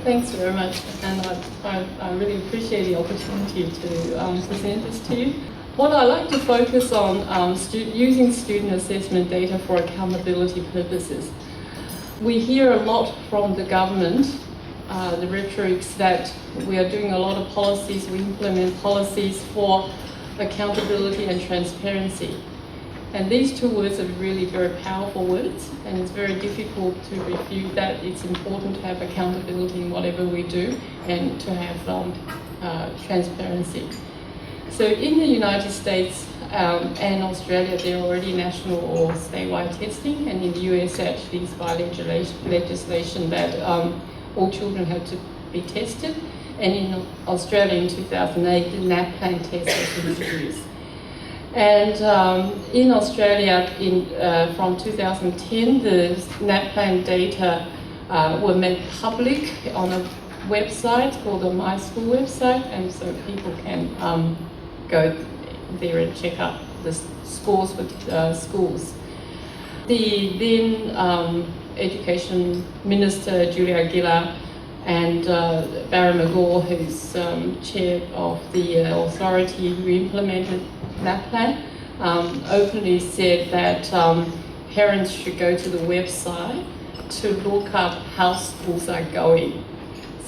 Thanks very much, and I really appreciate the opportunity to present this to you. What I like to focus on using student assessment data for accountability purposes. We hear a lot from the government, the rhetorics that we are doing a lot of policies, we implement policies for accountability and transparency. And these two words are really very powerful words, and it's very difficult to refute that it's important to have accountability in whatever we do and to have transparency. So in the United States and Australia, there are already national or statewide testing, and in the US actually it's by legislation that all children have to be tested. And in Australia in 2008, the NAPLAN test was introduced. And in Australia, from 2010, the NAPLAN data were made public on a website called the My School website, and so people can go there and check out the scores for schools. The then Education Minister, Julia Gillard, and Barry McGaw, who's chair of the authority who implemented NAPLAN, openly said that parents should go to the website to look up how schools are going.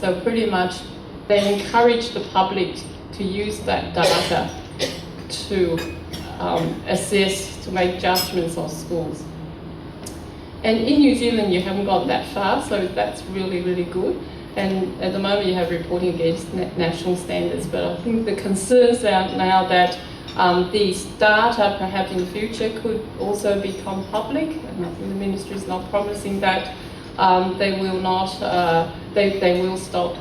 So pretty much they encourage the public to use that data to assess, to make judgments on schools. And in New Zealand you haven't got that far, so that's really, really good. And at the moment you have reporting against national standards, but I think the concerns are now that these data perhaps in the future could also become public, and I think the ministry is not promising that they will not, they will stop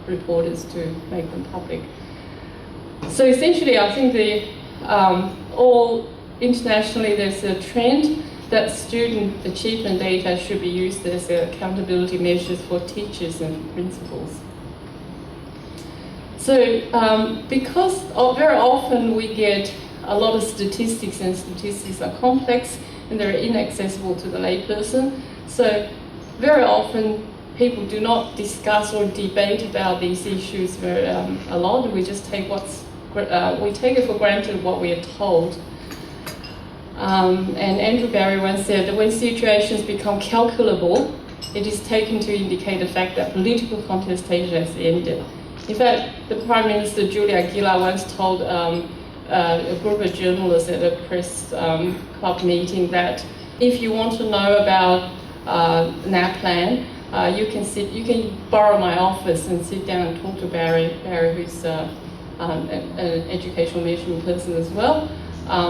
reporters to make them public. So essentially I think all internationally there's a trend that student achievement data should be used as accountability measures for teachers and principals. So because very often we get a lot of statistics, and statistics are complex and they're inaccessible to the layperson, so very often people do not discuss or debate about these issues a lot. We just take we take it for granted what we are told. And Andrew Barry once said that when situations become calculable, it is taken to indicate the fact that political contestation has ended. In fact, the Prime Minister, Julia Gillard, once told a group of journalists at a press club meeting that if you want to know about NAPLAN, you can borrow my office and sit down and talk to Barry, who's an educational measurement person as well.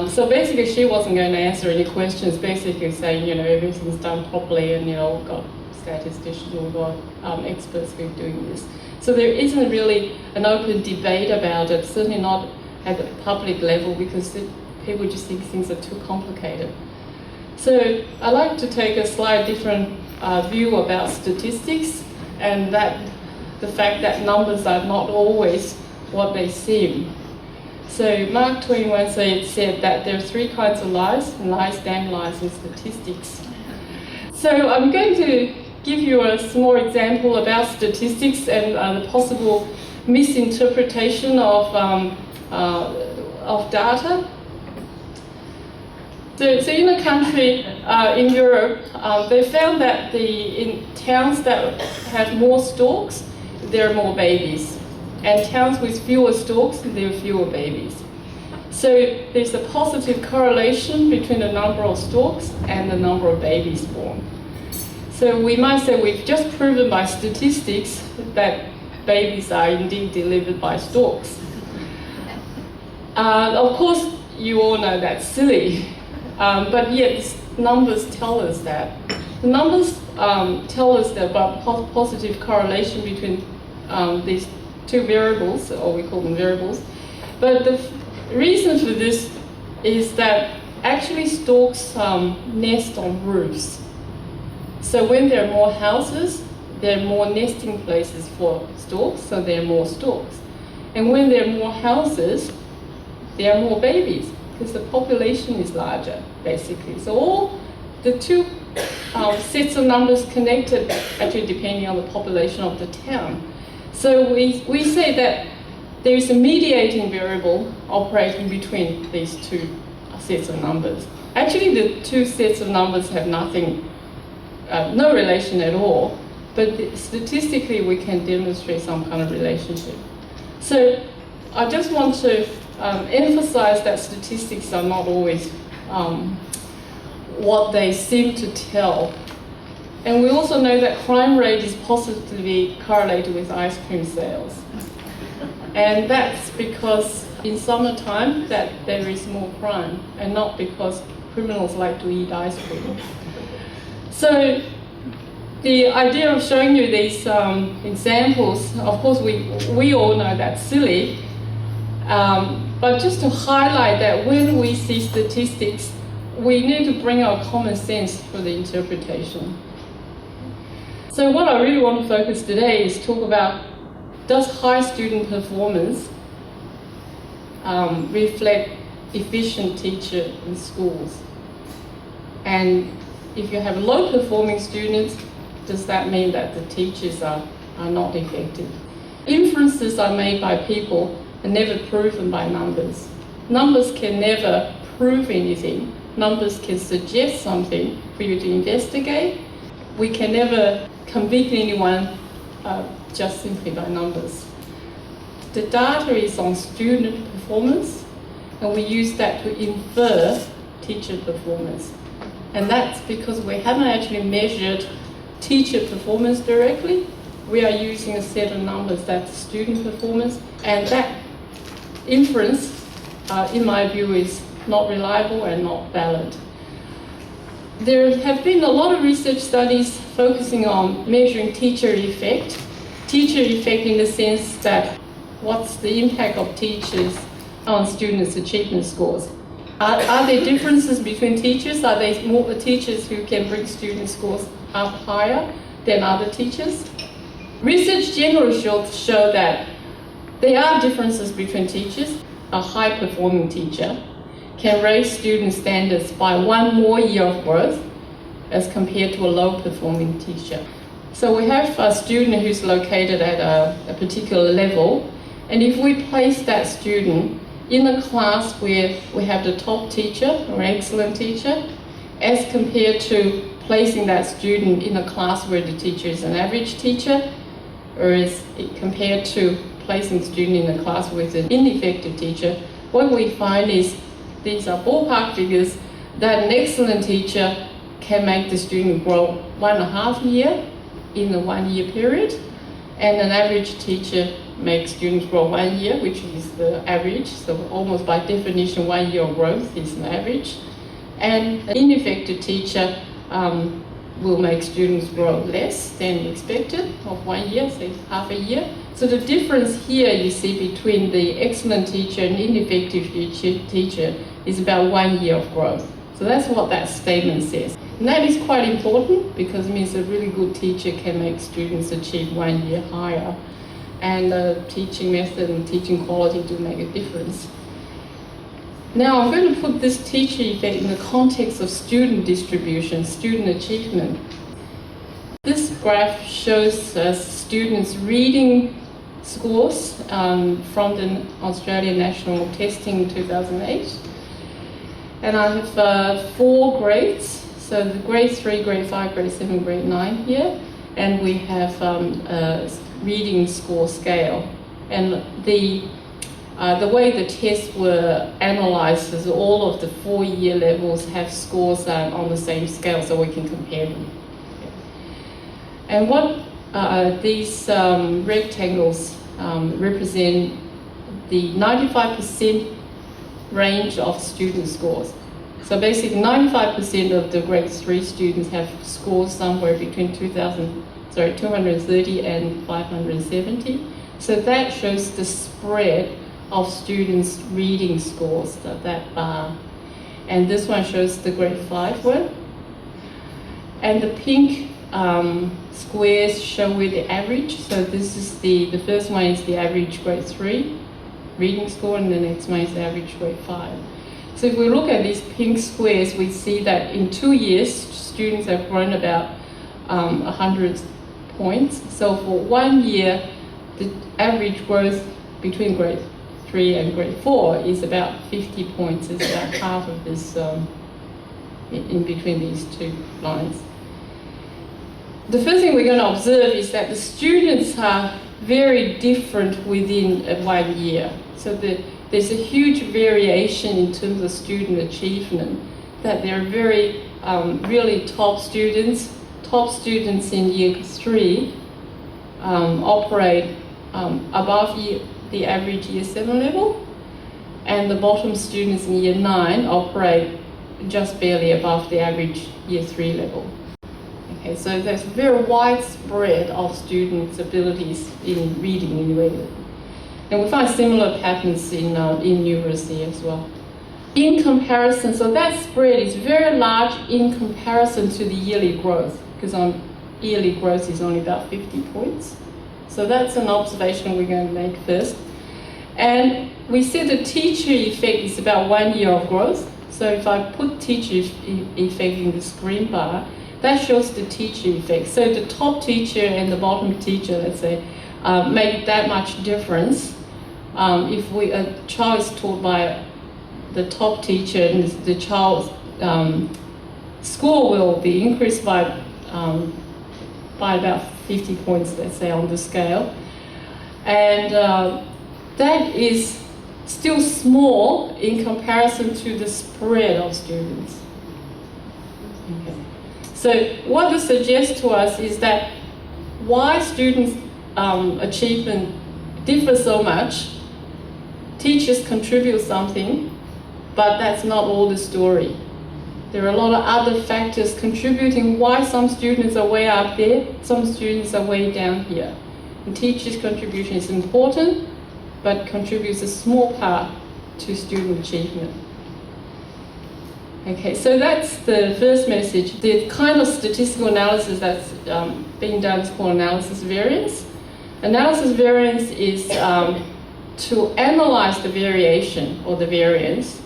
So basically she wasn't going to answer any questions, basically saying, everything's done properly and, we've got statisticians, we've got experts who are doing this. So there isn't really an open debate about it, certainly not at the public level, because people just think things are too complicated. So I like to take a slightly different view about statistics, and that the fact that numbers are not always what they seem. So Mark Twain once said that there are three kinds of lies, and lies, damn lies, and statistics. So I'm going to give you a small example about statistics and the possible misinterpretation of data. So in a country in Europe, they found that in towns that have more storks, there are more babies. And towns with fewer storks, there are fewer babies. So there's a positive correlation between the number of storks and the number of babies born. So we might say we've just proven by statistics that babies are indeed delivered by storks. Of course, you all know that's silly, but yet numbers tell us that. The numbers tell us that about positive correlation between these two variables, or we call them variables. But the reason for this is that actually storks nest on roofs. So when there are more houses, there are more nesting places for storks, so there are more storks. And when there are more houses, there are more babies, because the population is larger, basically. So all the two sets of numbers connected actually depending on the population of the town. So we say that there is a mediating variable operating between these two sets of numbers. Actually, the two sets of numbers have nothing, no relation at all, but statistically we can demonstrate some kind of relationship. So I just want to emphasize that statistics are not always what they seem to tell. And we also know that crime rate is positively correlated with ice cream sales. And that's because in summertime that there is more crime, and not because criminals like to eat ice cream. So the idea of showing you these examples, of course we all know that's silly, but just to highlight that when we see statistics, we need to bring our common sense for the interpretation. So what I really want to focus today is talk about, does high student performance reflect efficient teacher in schools? And if you have low performing students, does that mean that the teachers are not effective? Inferences are made by people and never proven by numbers. Numbers can never prove anything. Numbers can suggest something for you to investigate. We can never convict anyone just simply by numbers. The data is on student performance, and we use that to infer teacher performance. And that's because we haven't actually measured teacher performance directly. We are using a set of numbers that's student performance, and that inference, in my view, is not reliable and not valid. There have been a lot of research studies focusing on measuring teacher effect. Teacher effect in the sense that what's the impact of teachers on students' achievement scores? Are there differences between teachers? Are there more teachers who can bring student scores up higher than other teachers? Research generally show that there are differences between teachers. A high-performing teacher can raise student standards by 1 more year of growth as compared to a low-performing teacher. So we have a student who's located at a particular level, and if we place that student in a class where we have the top teacher or excellent teacher, as compared to placing that student in a class where the teacher is an average teacher, or is compared to placing the student in a class with an ineffective teacher, what we find is, these are ballpark figures, that an excellent teacher can make the student grow 1.5 years in a 1 year period, and an average teacher makes students grow 1 year, which is the average, so almost by definition 1 year of growth is an average. And an ineffective teacher will make students grow less than expected of 1 year, say half a year. So the difference here you see between the excellent teacher and ineffective teacher is about 1 year of growth. So that's what that statement says. And that is quite important because it means a really good teacher can make students achieve 1 year higher. And the teaching method and teaching quality do make a difference. Now I'm going to put this teacher effect in the context of student distribution, student achievement. This graph shows us students' reading scores from the Australian National Testing 2008. And I have 4 grades, so the grade 3, grade 5, grade 7, grade 9 here. And we have a reading score scale. And the way the tests were analysed is all of the 4-year levels have scores on the same scale, so we can compare them. And what these rectangles represent the 95% range of student scores. So basically 95% of the grade 3 students have scores somewhere between 230 and 570. So that shows the spread of students' reading scores, that bar. And this one shows the grade 5 one. And the pink squares show where the average. So this is the first one is the average grade 3 reading score, and the next one is the average grade 5. So if we look at these pink squares, we see that in 2 years, students have grown about 100 points. So for 1 year, the average growth between grade 3 and grade 4 is about 50 points. It's about half of this in between these two lines. The first thing we're going to observe is that the students are very different within 1 year. So there's a huge variation in terms of student achievement, that they're very, really top students. Top students in year 3 operate above the average year 7 level, and the bottom students in year 9 operate just barely above the average year 3 level. Okay, so there's very widespread of students' abilities in reading anyway. And we find similar patterns in numeracy as well. In comparison, so that spread is very large in comparison to the yearly growth, because yearly growth is only about 50 points. So that's an observation we're going to make first. And we see the teacher effect is about 1 year of growth. So if I put teacher effect in the green bar, that shows the teacher effect. So the top teacher and the bottom teacher, let's say, make that much difference. If a child is taught by the top teacher, and the child's score will be increased by about 50 points, let's say, on the scale. And that is still small in comparison to the spread of students. Okay. So what this suggests to us is that why students' achievement differ so much, teachers contribute something, but that's not all the story. There are a lot of other factors contributing why some students are way up there, some students are way down here. And teachers' contribution is important, but contributes a small part to student achievement. Okay, so that's the first message. The kind of statistical analysis that's being done is called analysis variance. Analysis variance is to analyze the variation or the variance,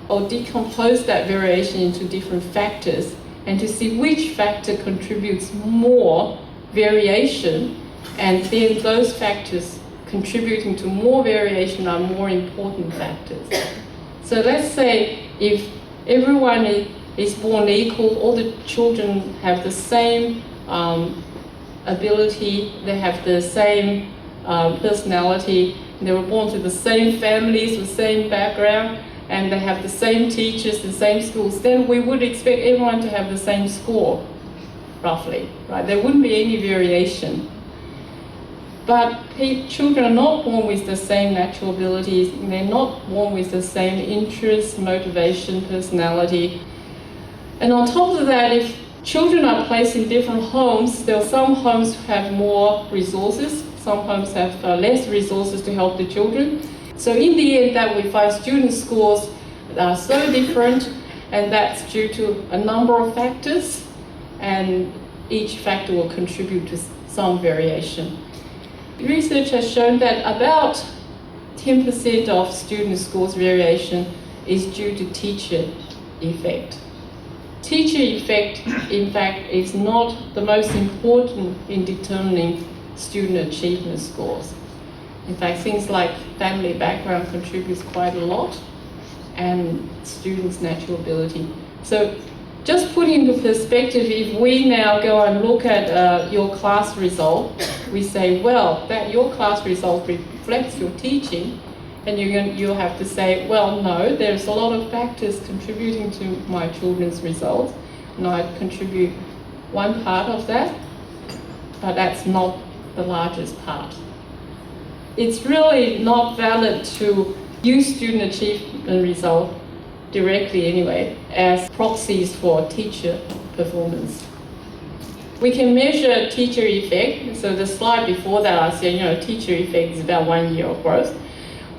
or decompose that variation into different factors, and to see which factor contributes more variation, and then those factors contributing to more variation are more important factors. So let's say if everyone is born equal, all the children have the same ability, they have the same personality, they were born to the same families, the same background, and they have the same teachers, the same schools, then we would expect everyone to have the same score, roughly, right? There wouldn't be any variation. But children are not born with the same natural abilities, and they're not born with the same interests, motivation, personality. And on top of that, if children are placed in different homes, there are some homes have more resources, some homes have less resources to help the children. So in the end, that we find student scores are so different, and that's due to a number of factors, and each factor will contribute to some variation. Research has shown that about 10% of student scores variation is due to teacher effect. Teacher effect, in fact, is not the most important in determining student achievement scores. In fact, things like family background contributes quite a lot, and students' natural ability. So just put into perspective, if we now go and look at your class result, we say, well, that your class result reflects your teaching, and you'll have to say, well, no, there's a lot of factors contributing to my children's results, and I contribute one part of that, but that's not the largest part. It's really not valid to use student achievement result directly anyway as proxies for teacher performance. We can measure teacher effect. So the slide before that I said, teacher effect is about 1 year of growth.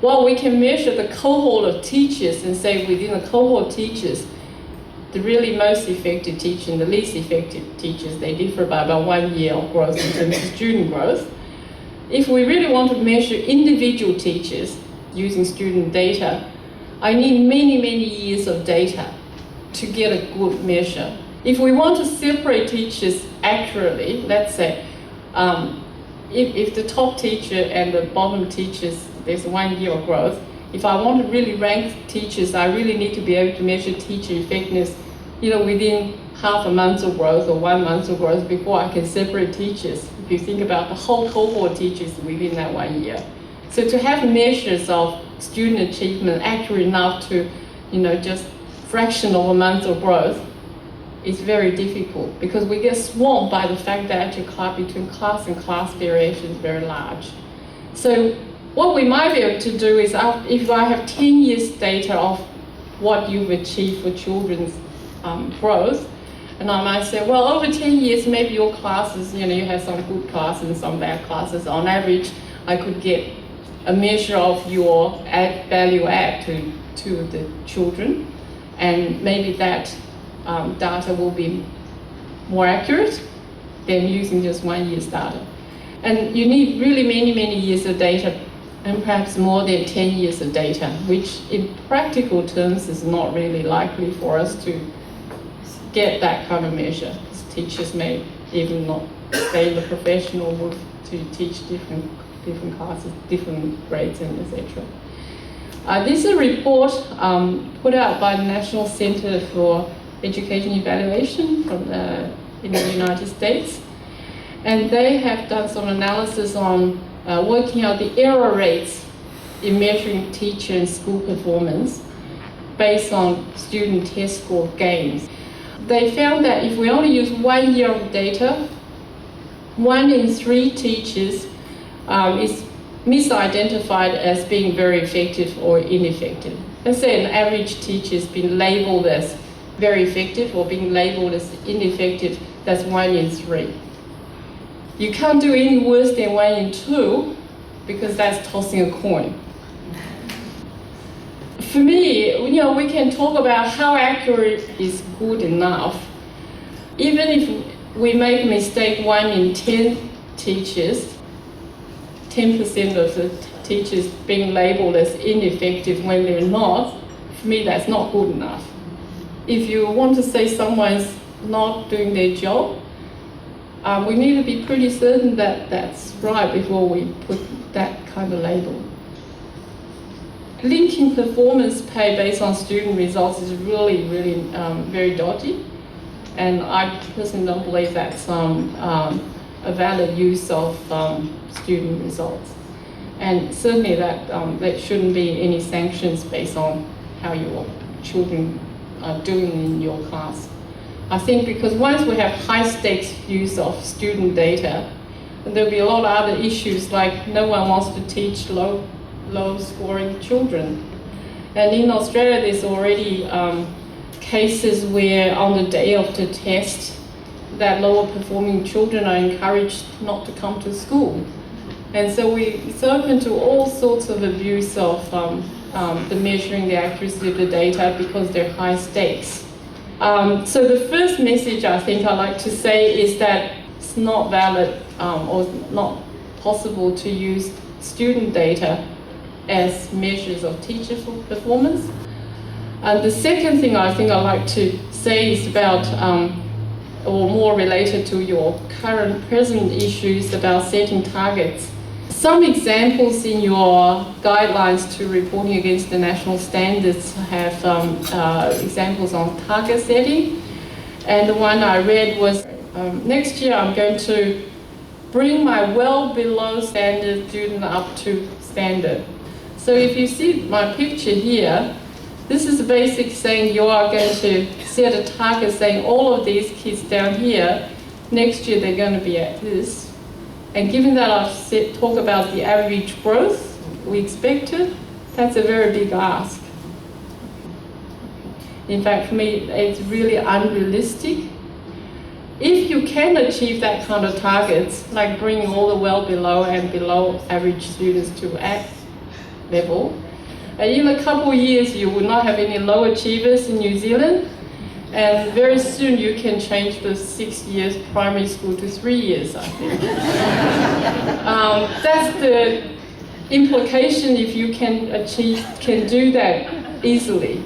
Well, we can measure the cohort of teachers and say within the cohort of teachers, the really most effective teacher and the least effective teachers, they differ by about 1 year of growth in terms of student growth. If we really want to measure individual teachers using student data, I need many, many years of data to get a good measure. If we want to separate teachers accurately, let's say, if the top teacher and the bottom teachers, there's 1 year of growth, if I want to really rank teachers, I really need to be able to measure teacher effectiveness, within half a month of growth or 1 month of growth before I can separate teachers. If you think about the whole cohort teachers within that 1 year. So to have measures of student achievement accurate enough to, just fraction of a month of growth is very difficult because we get swamped by the fact that actually between class and class variation is very large. So what we might be able to do is, if I have 10 years data of what you've achieved for children's growth, and I might say, well, over 10 years, maybe your classes, you have some good classes and some bad classes. On average, I could get a measure of your value add to the children, and maybe that data will be more accurate than using just 1 year's data. And you need really many, many years of data, and perhaps more than 10 years of data, which in practical terms is not really likely for us to get that kind of measure. Teachers may even not stay in the professional work to teach different classes, different grades, and etc. This is a report put out by the National Center for Education Evaluation in the United States, and they have done some analysis on working out the error rates in measuring teacher and school performance based on student test score gains. They found that if we only use 1 year of data, 1 in 3 teachers is misidentified as being very effective or ineffective. Let's say an average teacher has been labeled as very effective or being labeled as ineffective, that's 1 in 3. You can't do any worse than 1 in 2 because that's tossing a coin. For me, we can talk about how accurate is good enough. Even if we make a mistake 1 in 10 teachers, 10% of the teachers being labeled as ineffective when they're not, for me that's not good enough. If you want to say someone's not doing their job, we need to be pretty certain that that's right before we put that kind of label. Linking performance pay based on student results is really, really very dodgy, and I personally don't believe that's a valid use of student results. And certainly that there shouldn't be any sanctions based on how your children are doing in your class. I think because once we have high stakes use of student data, there'll be a lot of other issues like no one wants to teach low scoring children. And in Australia there's already cases where on the day of the test that lower performing children are encouraged not to come to school. And so it's open to all sorts of abuse of the measuring the accuracy of the data because they're high stakes. So the first message I think I like to say is that it's not valid or not possible to use student data as measures of teacher performance. The second thing I think I like to say is about, or more related to your present issues about setting targets. Some examples in your guidelines to reporting against the national standards have examples on target setting. And the one I read was, next year I'm going to bring my well below standard student up to standard. So if you see my picture here, this is basic saying you are going to set a target saying all of these kids down here, next year they're going to be at this. And given that I've talked about the average growth we expected, that's a very big ask. In fact, for me, it's really unrealistic. If you can achieve that kind of targets, like bringing all the well below and below average students to at level, in a couple of years you will not have any low achievers in New Zealand, and very soon you can change the 6 years primary school to 3 years, I think. That's the implication if you can do that. easily.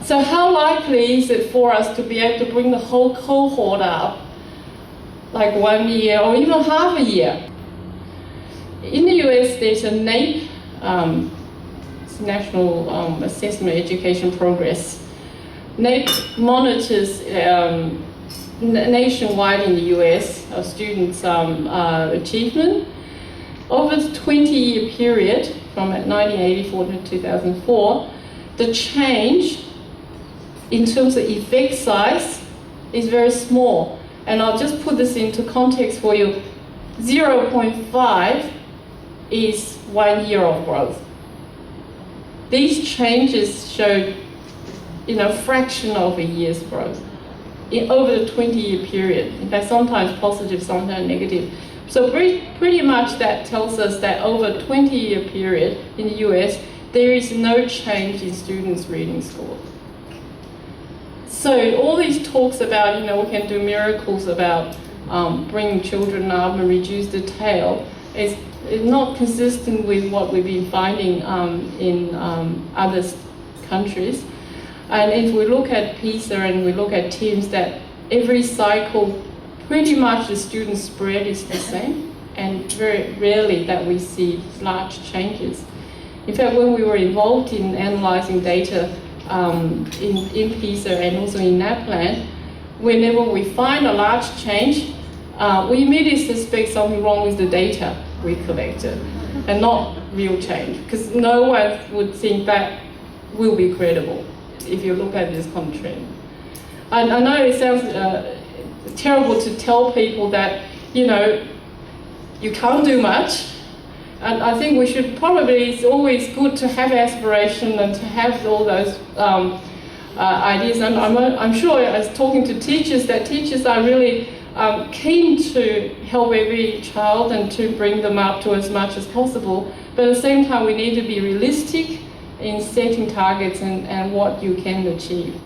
So how likely is it for us to be able to bring the whole cohort up, like 1 year or even half a year? In the US, there's a NAEP, it's National Assessment Education Progress. NAEP monitors nationwide in the US of students' achievement. Over the 20-year period, from 1984 to 2004, the change in terms of effect size is very small. And I'll just put this into context for you. 0.5 is 1 year of growth. These changes show fraction of a year's growth over the 20-year period. In fact, sometimes positive, sometimes negative. So pretty much that tells us that over a 20-year period in the US, there is no change in students' reading score. So all these talks about, we can do miracles about bringing children up and reduce the tail is not consistent with what we've been finding in other countries. And if we look at PISA and we look at TIMSS, that every cycle, pretty much the student spread is the same, and very rarely that we see large changes. In fact, when we were involved in analyzing data in PISA and also in NAPLAN, whenever we find a large change, we immediately suspect something wrong with the data we collected, and not real change, because no one would think that will be credible if you look at this kind of trend. And I know it sounds terrible to tell people that, you can't do much. And I think we should probably, it's always good to have aspiration and to have all those ideas. And I'm sure, as talking to teachers, that teachers are really keen to help every child and to bring them up to as much as possible. But at the same time, we need to be realistic in setting targets and what you can achieve.